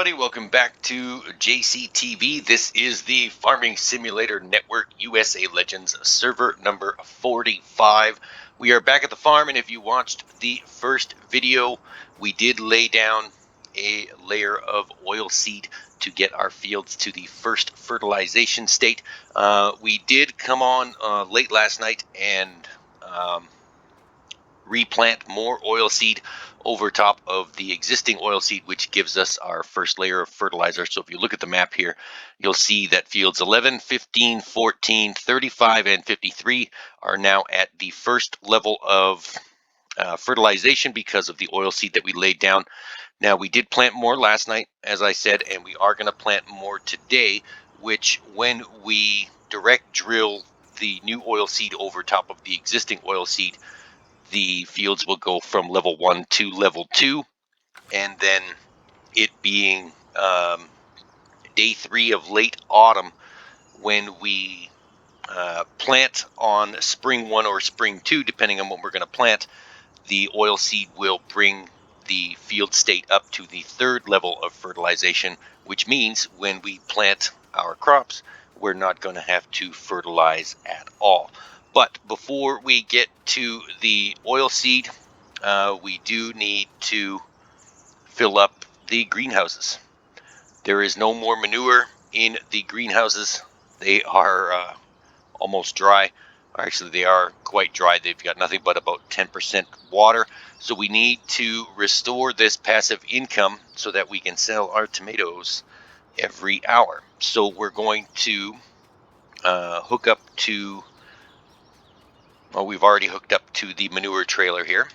everybody, welcome back to JCTV. This is the Farming Simulator Network USA Legends server number 45. We are back at the farm, and if you watched the first video, we did lay down a layer of oil seed to get our fields to the first fertilization state. We did come on late last night and replant more oil seed over top of the existing oil seed, which gives us our first layer of fertilizer. So if you look at the map here, you'll see that fields 11, 15, 14, 35, and 53 are now at the first level of fertilization because of the oil seed that we laid down. Now, we did plant more last night, as I said, and we are going to plant more today, which when we direct drill the new oil seed over top of the existing oil seed, the fields will go from level 1 to level 2, and then it being day 3 of late autumn, when we plant on spring 1 or spring 2, depending on what we're going to plant, the oil seed will bring the field state up to the third level of fertilization, which means when we plant our crops, we're not going to have to fertilize at all. But before we get to the oil seed, we do need to fill up the greenhouses. There is no more manure in the greenhouses. They are almost dry. Actually, they are quite dry. They've got nothing but about 10% water. So we need to restore this passive income so that we can sell our tomatoes every hour. So we're going to hook up to, well, we've already hooked up to the manure trailer here.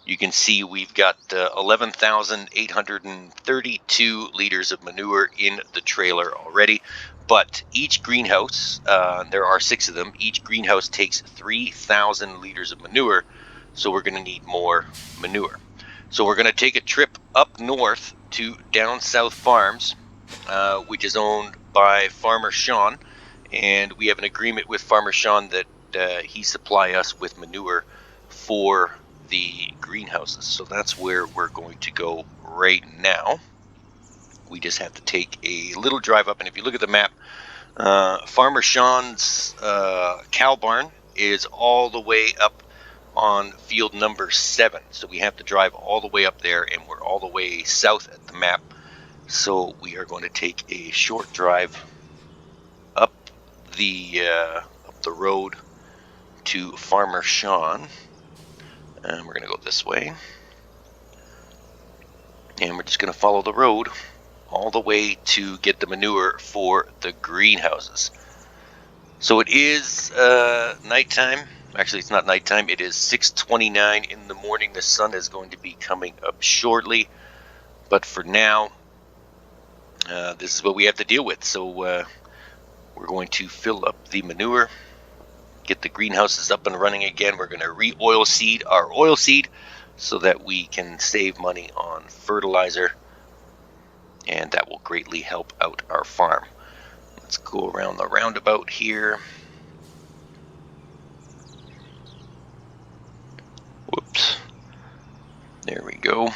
You can see we've got 11,832 liters of manure in the trailer already. But each greenhouse, there are 6 of them, each greenhouse takes 3,000 liters of manure, so we're going to need more manure. So we're going to take a trip up north to Down South Farms, which is owned by Farmer Sean, and we have an agreement with Farmer Sean that he supply us with manure for the greenhouses. So that's where we're going to go right now. We just have to take a little drive up, and if you look at the map, Farmer Sean's cow barn is all the way up on field number 7. So we have to drive all the way up there, and we're all the way south at the map. So we are going to take a short drive up the road to Farmer Sean. And we're going to go this way. And we're just going to follow the road all the way to get the manure for the greenhouses. So it is nighttime. Actually, it's not nighttime. It is 6:29 in the morning. The sun is going to be coming up shortly. But for now, this is what we have to deal with. So we're going to fill up the manure, get the greenhouses up and running again. We're going to re-oil seed our oil seed so that we can save money on fertilizer, and that will greatly help out our farm. Let's go around the roundabout here. Whoops. There we go.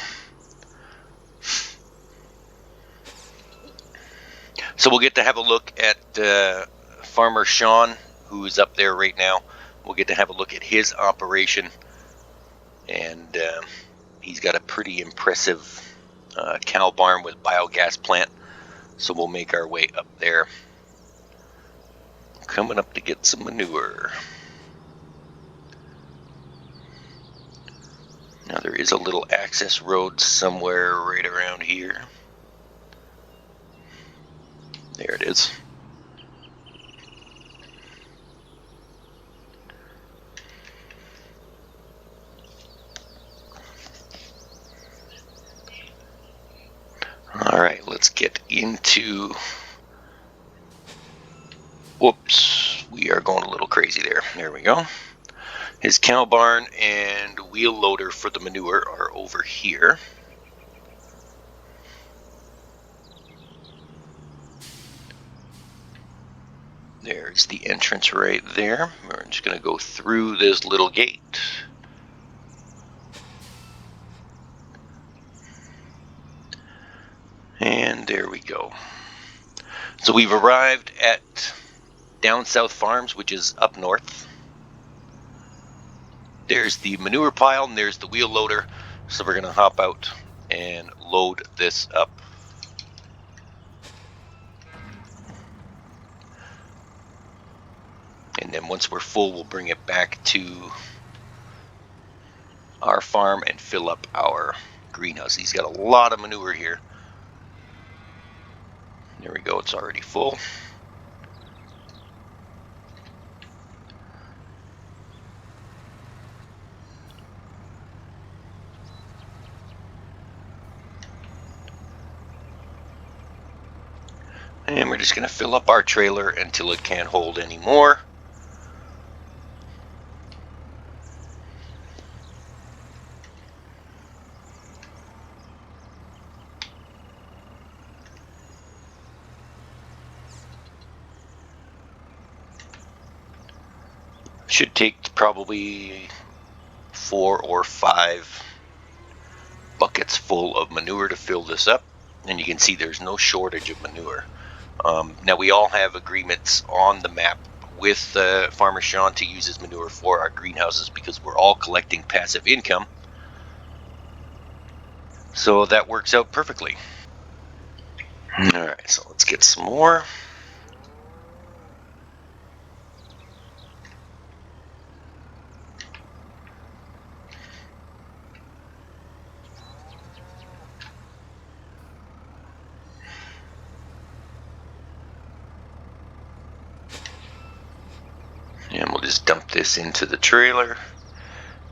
So we'll get to have a look at Farmer Sean, who is up there right now. We'll get to have a look at his operation, and he's got a pretty impressive cow barn with biogas plant. So we'll make our way up there. Coming up to get some manure. Now there is a little access road somewhere right around here. There it is. All right, let's get into... Whoops, we are going a little crazy there. There we go. His cow barn and wheel loader for the manure are over here. There's the entrance right there. We're just going to go through this little gate. And there we go. So we've arrived at Down South Farms, which is up north. There's the manure pile and there's the wheel loader. So we're going to hop out and load this up. And then once we're full, we'll bring it back to our farm and fill up our greenhouse. He's got a lot of manure here. There we go, it's already full. And we're just going to fill up our trailer until it can't hold any more. Should take probably 4 or 5 buckets full of manure to fill this up. And you can see there's no shortage of manure. Now we all have agreements on the map with Farmer Sean to use his manure for our greenhouses because we're all collecting passive income. So that works out perfectly. Alright, so let's get some more. And we'll just dump this into the trailer.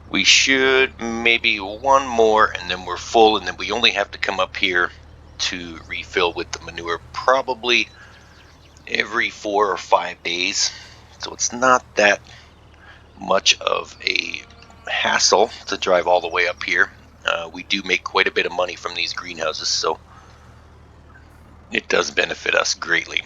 We should maybe one more and then we're full, and then we only have to come up here to refill with the manure probably every 4 or 5 days. So it's not that much of a hassle to drive all the way up here. We do make quite a bit of money from these greenhouses, so it does benefit us greatly.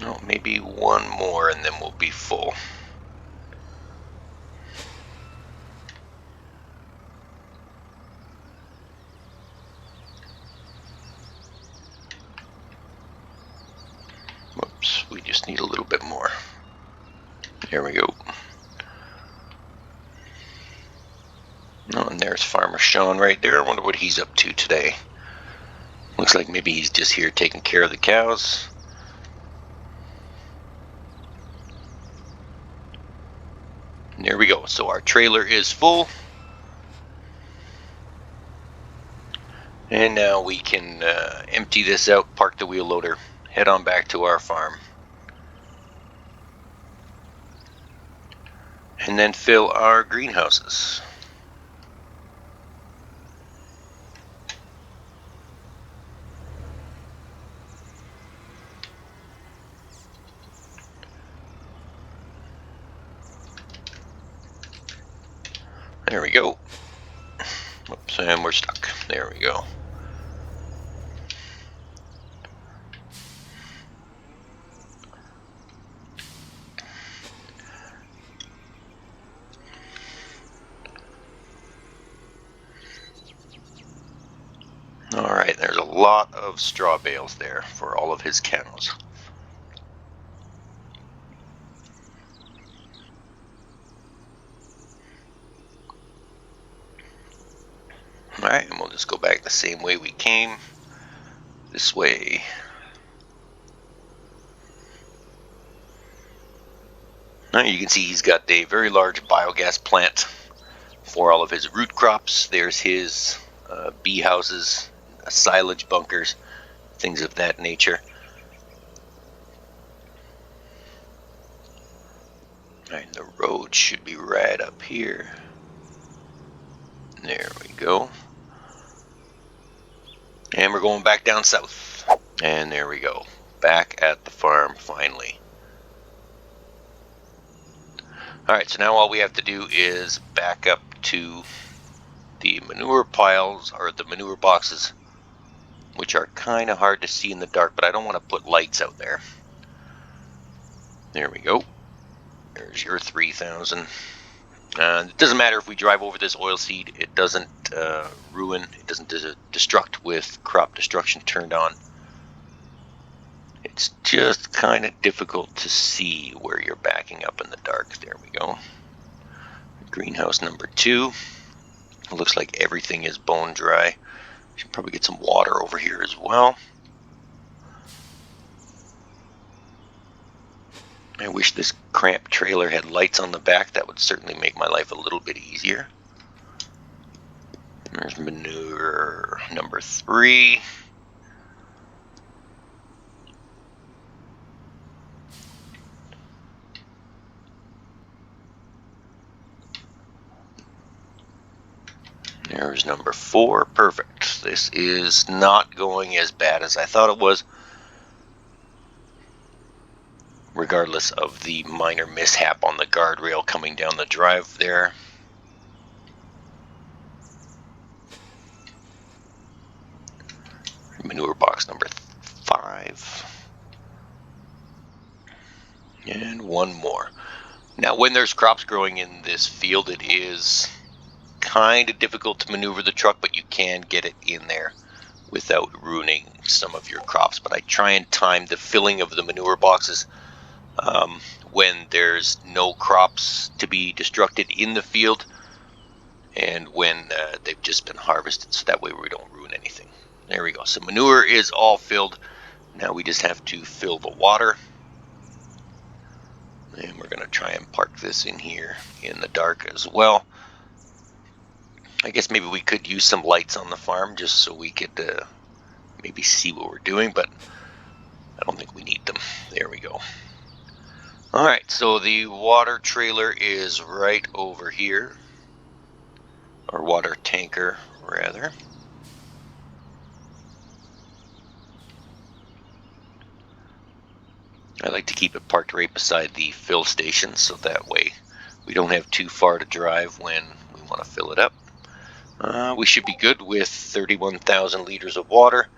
Oh, maybe one more and then we'll be full. Whoops, we just need a little bit more. There we go. Oh, and there's Farmer Sean right there. I wonder what he's up to today. Looks like maybe he's just here taking care of the cows. And there we go. So our trailer is full. And now we can empty this out, park the wheel loader, head on back to our farm. And then fill our greenhouses. There we go. Oops, and we're stuck. There we go. Alright, there's a lot of straw bales there for all of his cows. Alright, and we'll just go back the same way we came. This way. Now you can see he's got a very large biogas plant for all of his root crops. There's his bee houses, silage bunkers, things of that nature. Alright, the road should be right up here. There we go. And we're going back down south. And there we go. Back at the farm finally. Alright, so now all we have to do is back up to the manure piles, or the manure boxes, which are kind of hard to see in the dark, but I don't want to put lights out there. There we go. There's your 3,000. It doesn't matter if we drive over this oil seed. It doesn't ruin. It doesn't destruct with crop destruction turned on. It's just kind of difficult to see where you're backing up in the dark. There we go. Greenhouse number 2. It looks like everything is bone dry. Should probably get some water over here as well. I wish this cramped trailer had lights on the back. That would certainly make my life a little bit easier. There's manure number 3. There's number 4. Perfect. This is not going as bad as I thought it was, regardless of the minor mishap on the guardrail coming down the drive there. Manure box number 5. And one more. Now, when there's crops growing in this field, it is kind of difficult to maneuver the truck, but you can get it in there without ruining some of your crops. But I try and time the filling of the manure boxes when there's no crops to be destructed in the field, and when they've just been harvested, so that way we don't ruin anything. There we go. So manure is all filled. Now we just have to fill the water. And we're going to try and park this in here in the dark as well. I guess maybe we could use some lights on the farm just so we could maybe see what we're doing, but I don't think we need them. There we go. All right, so the water trailer is right over here, or water tanker rather. I like to keep it parked right beside the fill station, so that way we don't have too far to drive when we want to fill it up. We should be good with 31,000 liters of water.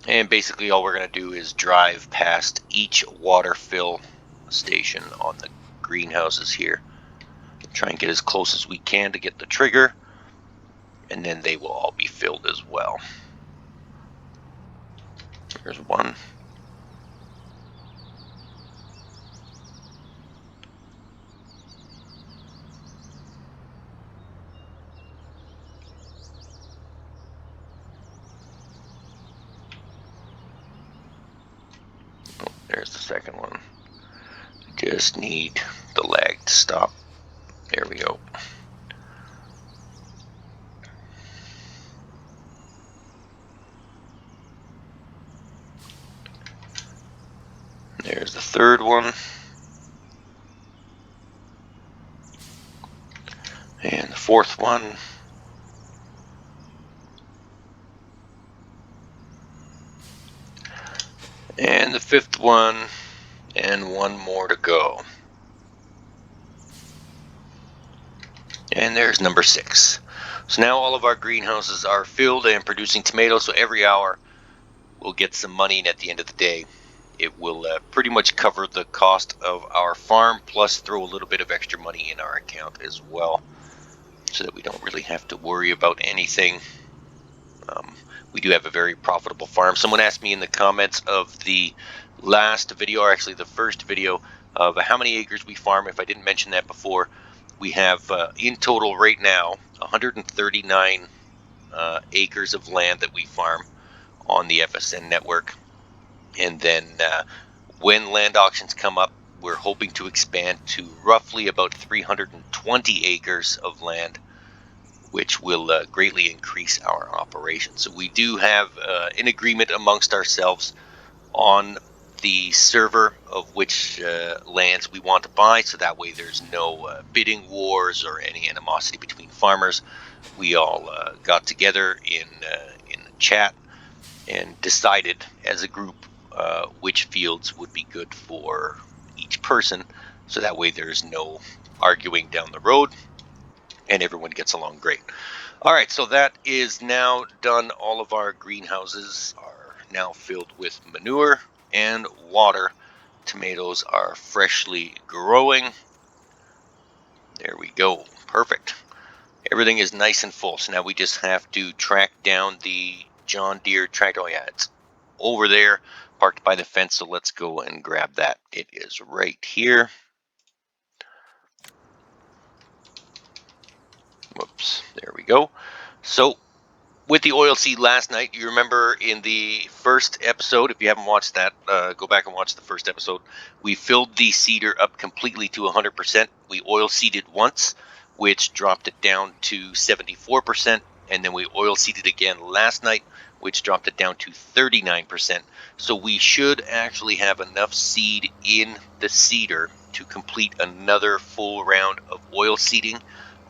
And basically all we're going to do is drive past each water fill station on the greenhouses here. Try and get as close as we can to get the trigger, and then they will all be filled as well. There's one. There's the second one. Just need the lag to stop. There we go. There's the third one. And the fourth one. And the fifth one. And one more to go. And there's number 6. So now all of our greenhouses are filled and producing tomatoes. So every hour we'll get some money, and at the end of the day it will pretty much cover the cost of our farm, plus throw a little bit of extra money in our account as well, so that we don't really have to worry about anything. We do have a very profitable farm. Someone asked me in the comments of the last video, or actually the first video, of how many acres we farm. If I didn't mention that before, we have in total right now 139 acres of land that we farm on the FSN network. And then when land auctions come up, we're hoping to expand to roughly about 320 acres of land, which will greatly increase our operation. So we do have an agreement amongst ourselves on the server of which lands we want to buy, so that way there's no bidding wars or any animosity between farmers. We all got together in the chat and decided as a group which fields would be good for each person, so that way there's no arguing down the road and everyone gets along great. All right, so that is now done. All of our greenhouses are now filled with manure and water, Tomatoes are freshly growing. There we go. Perfect. Everything is nice and full. So now we just have to track down the John Deere tractor. Oh yeah, it's over there, parked by the fence. So let's go and grab that. It is right here. Whoops, there we go. So with the oil seed last night, you remember in the first episode, if you haven't watched that, go back and watch the first episode. We filled the seeder up completely to 100%. We oil seeded once, which dropped it down to 74%. And then we oil seeded again last night, which dropped it down to 39%. So we should actually have enough seed in the seeder to complete another full round of oil seeding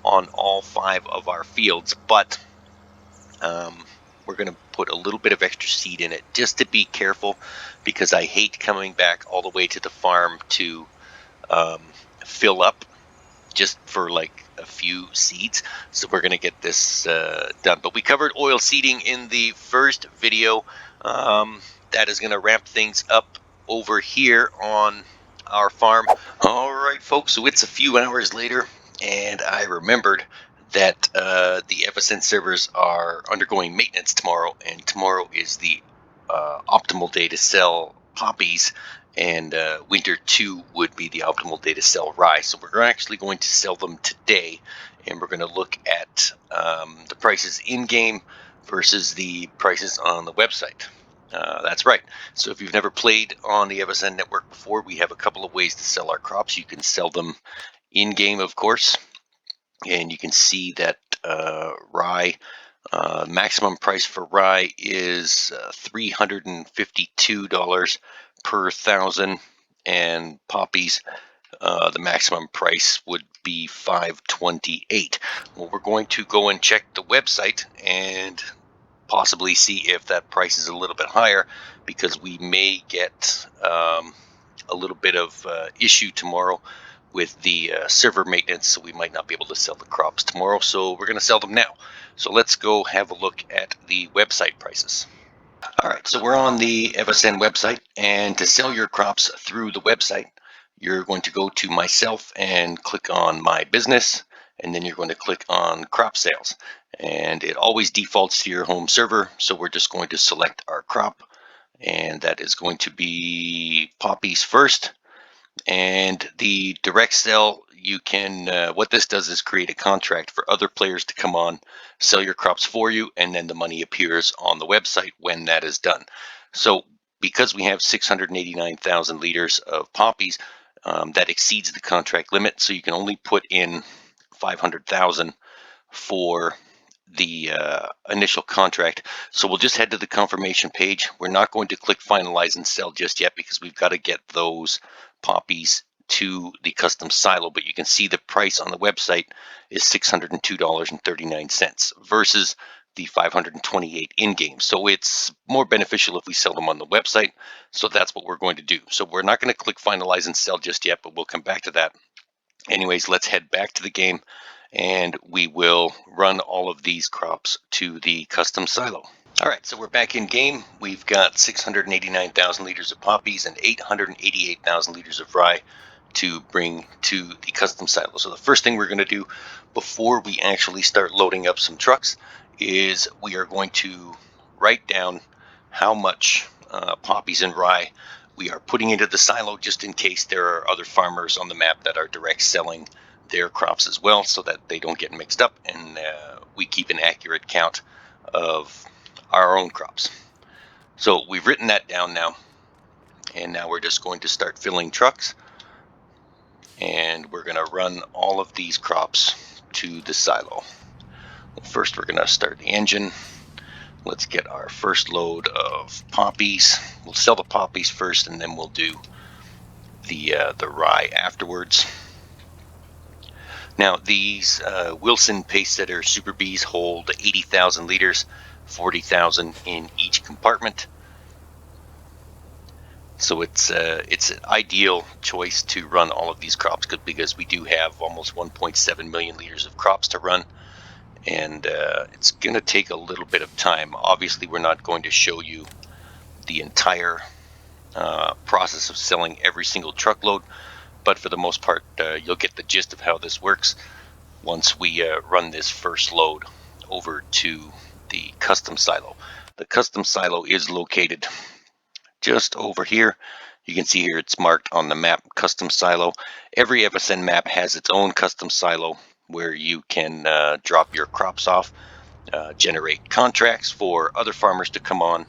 on all 5 of our fields. But we're going to put a little bit of extra seed in it just to be careful, because I hate coming back all the way to the farm to fill up just for like a few seeds. So we're going to get this done. But we covered oil seeding in the first video. That is going to ramp things up over here on our farm. All right, folks, so it's a few hours later, and I remembered that the FSN servers are undergoing maintenance tomorrow, and tomorrow is the optimal day to sell poppies, and winter 2 would be the optimal day to sell rye. So we're actually going to sell them today, and we're going to look at the prices in game versus the prices on the website. That's right. So if you've never played on the FSN network before, we have a couple of ways to sell our crops. You can sell them in game, of course, and you can see that rye, maximum price for rye is $352 per thousand, and poppies, the maximum price would be $528. Well, we're going to go and check the website and possibly see if that price is a little bit higher, because we may get a little bit of issue tomorrow with the server maintenance, so we might not be able to sell the crops tomorrow. So we're going to sell them now. So let's go have a look at the website prices. All right, so we're on the FSN website, and to sell your crops through the website, you're going to go to myself and click on my business, and then you're going to click on crop sales, and it always defaults to your home server. So we're just going to select our crop, and that is going to be poppies first. And the direct sell, you can, what this does is create a contract for other players to come on, sell your crops for you, and then the money appears on the website when that is done. So because we have 689,000 liters of poppies, that exceeds the contract limit. So you can only put in 500,000 for the initial contract. So we'll just head to the confirmation page. We're not going to click finalize and sell just yet, because we've got to get those poppies to the custom silo. But you can see the price on the website is $602.39 versus the $528 in-game. So it's more beneficial if we sell them on the website. So that's what we're going to do. So we're not going to click finalize and sell just yet, but we'll come back to that. Anyways, let's head back to the game, and we will run all of these crops to the custom silo. All right, so we're back in game. We've got 689,000 liters of poppies and 888,000 liters of rye to bring to the custom silo. So the first thing we're going to do before we actually start loading up some trucks is we are going to write down how much poppies and rye we are putting into the silo, just in case there are other farmers on the map that are direct selling their crops as well, so that they don't get mixed up, and we keep an accurate count of our own crops. So we've written that down now, and now we're just going to start filling trucks, and we're going to run all of these crops to the silo. Well, first we're going to start the engine. Let's get our first load of poppies. We'll sell the poppies first, and then we'll do the rye afterwards. Now these Wilson Pace Setter Super Bees hold 80,000 liters, 40,000 in each compartment. So it's an ideal choice to run all of these crops, because we do have almost 1.7 million liters of crops to run, and it's going to take a little bit of time. Obviously, we're not going to show you the entire process of selling every single truckload, but for the most part, you'll get the gist of how this works once we run this first load over to the custom silo. The custom silo is located just over here. You can see here it's marked on the map, custom silo. Every FSN map has its own custom silo where you can drop your crops off, generate contracts for other farmers to come on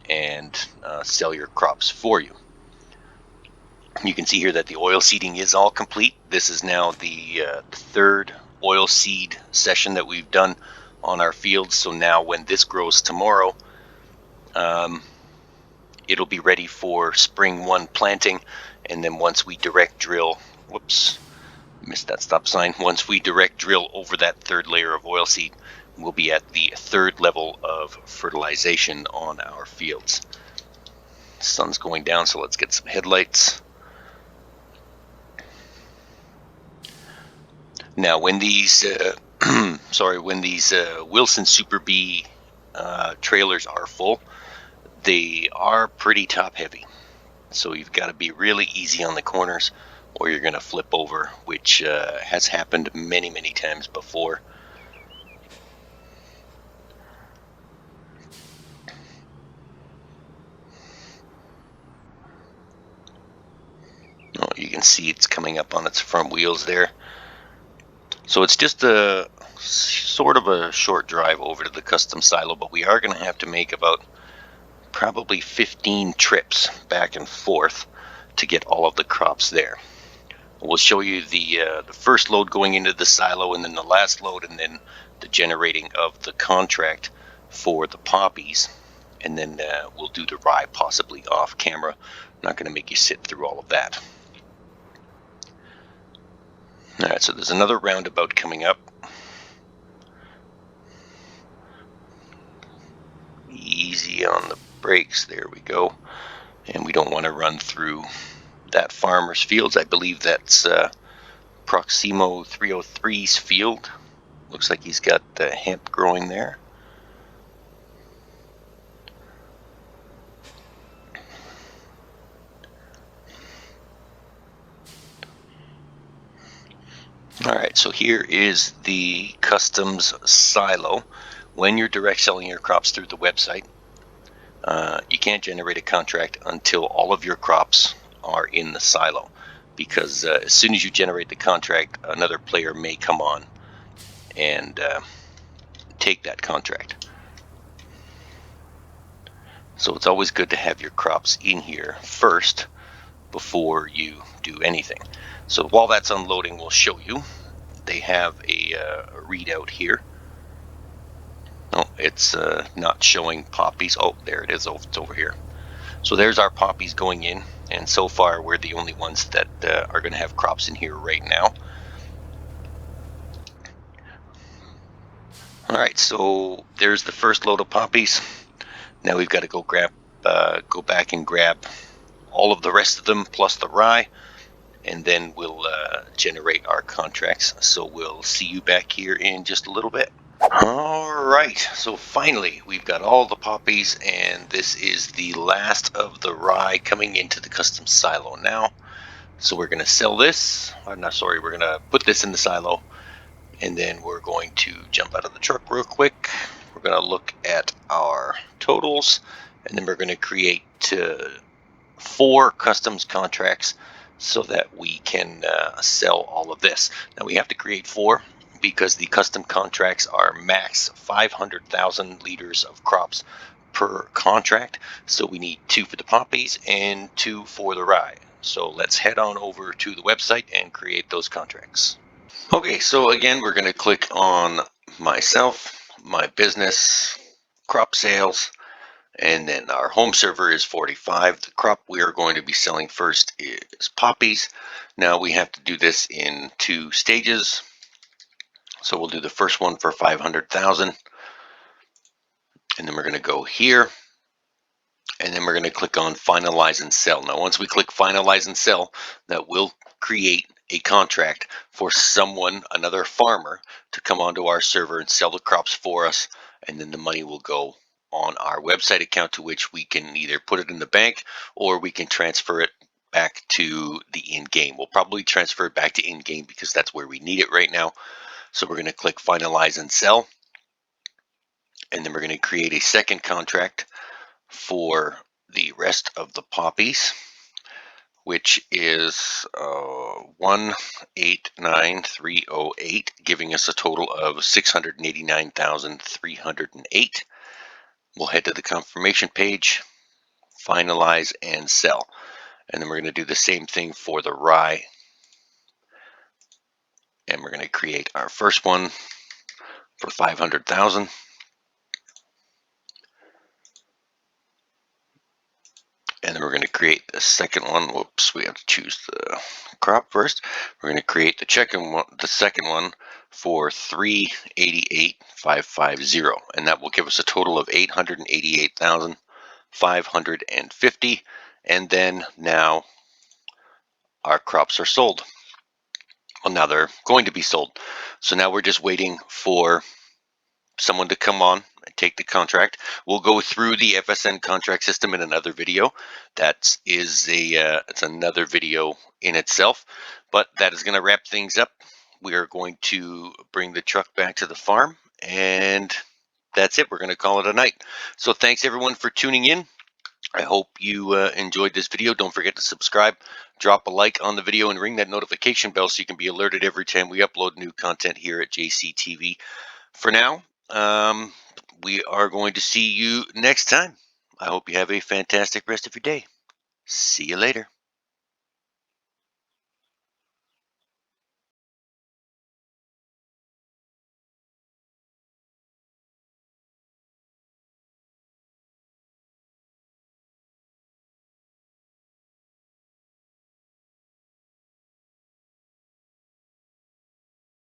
and sell your crops for you. You can see here that the oil seeding is all complete. This is now the third oil seed session that we've done on our fields. So now when this grows tomorrow, it'll be ready for spring 1 planting. And then once we direct drill, whoops, missed that stop sign. Once we direct drill over that third layer of oil seed, we'll be at the third level of fertilization on our fields. The sun's going down, so let's get some headlights. Now, when these Wilson Super Bee trailers are full, they are pretty top heavy. So you've got to be really easy on the corners or you're going to flip over, which has happened many, many times before. Oh, you can see it's coming up on its front wheels there. So it's just a sort of a short drive over to the custom silo, but we are going to have to make about probably 15 trips back and forth to get all of the crops there. We'll show you the first load going into the silo, and then the last load, and then the generating of the contract for the poppies, and then we'll do the rye possibly off camera. I'm not going to make you sit through all of that. All right, so there's another roundabout coming up. Easy on the brakes, there we go. And we don't want to run through that farmer's fields. I believe that's Proximo 303's field. Looks like he's got hemp growing there. All right, so here is the customs silo. When you're direct selling your crops through the website, you can't generate a contract until all of your crops are in the silo, because as soon as you generate the contract, another player may come on and take that contract. So it's always good to have your crops in here first before you do anything. So while that's unloading, we'll show you. They have a readout here. Oh, it's not showing poppies. Oh, there it is. Oh, it's over here. So there's our poppies going in, and so far we're the only ones that are going to have crops in here right now. All right, so there's the first load of poppies. Now we've got to go back and grab all of the rest of them plus the rye, and then we'll generate our contracts. So we'll see you back here in just a little bit. All right, so finally we've got all the poppies, and this is the last of the rye coming into the custom silo now. So we're going to sell this. We're going to put this in the silo, and then we're going to jump out of the truck real quick. We're going to look at our totals, and then we're going to create 4 customs contracts so that we can sell all of this. Now we have to create 4 because the custom contracts are max 500,000 liters of crops per contract. So we need 2 for the poppies and 2 for the rye. So let's head on over to the website and create those contracts. Okay, so again, we're going to click on myself, my business, crop sales, and then our home server is 45. The crop we are going to be selling first is poppies. Now we have to do this in 2 stages. So we'll do the first one for 500,000. And then we're going to go here. And then we're going to click on finalize and sell. Now once we click finalize and sell, that will create a contract for someone, another farmer, to come onto our server and sell the crops for us. And then the money will go on our website account, to which we can either put it in the bank or we can transfer it back to the in-game. We'll probably transfer it back to in-game because that's where we need it right now. So we're going to click finalize and sell, and then we're going to create a second contract for the rest of the poppies, which is 189308, giving us a total of 689,308. We'll head to the confirmation page, finalize and sell, and then we're going to do the same thing for the rye, and we're going to create our first one for 500,000. And then we're going to create the second one. Whoops, we have to choose the crop first. We're going to create the second one for 388,550, and that will give us a total of 888,550. And then now our crops are sold. Well, now they're going to be sold. So now we're just waiting for someone to come on and take the contract. We'll go through the FSN contract system in another video. That is it's another video in itself, but that is going to wrap things up. We are going to bring the truck back to the farm, and that's it. We're going to call it a night. So thanks everyone for tuning in. I hope you enjoyed this video. Don't forget to subscribe, drop a like on the video, and ring that notification bell so you can be alerted every time we upload new content here at JCTV. For now, we are going to see you next time. I hope you have a fantastic rest of your day. See you later.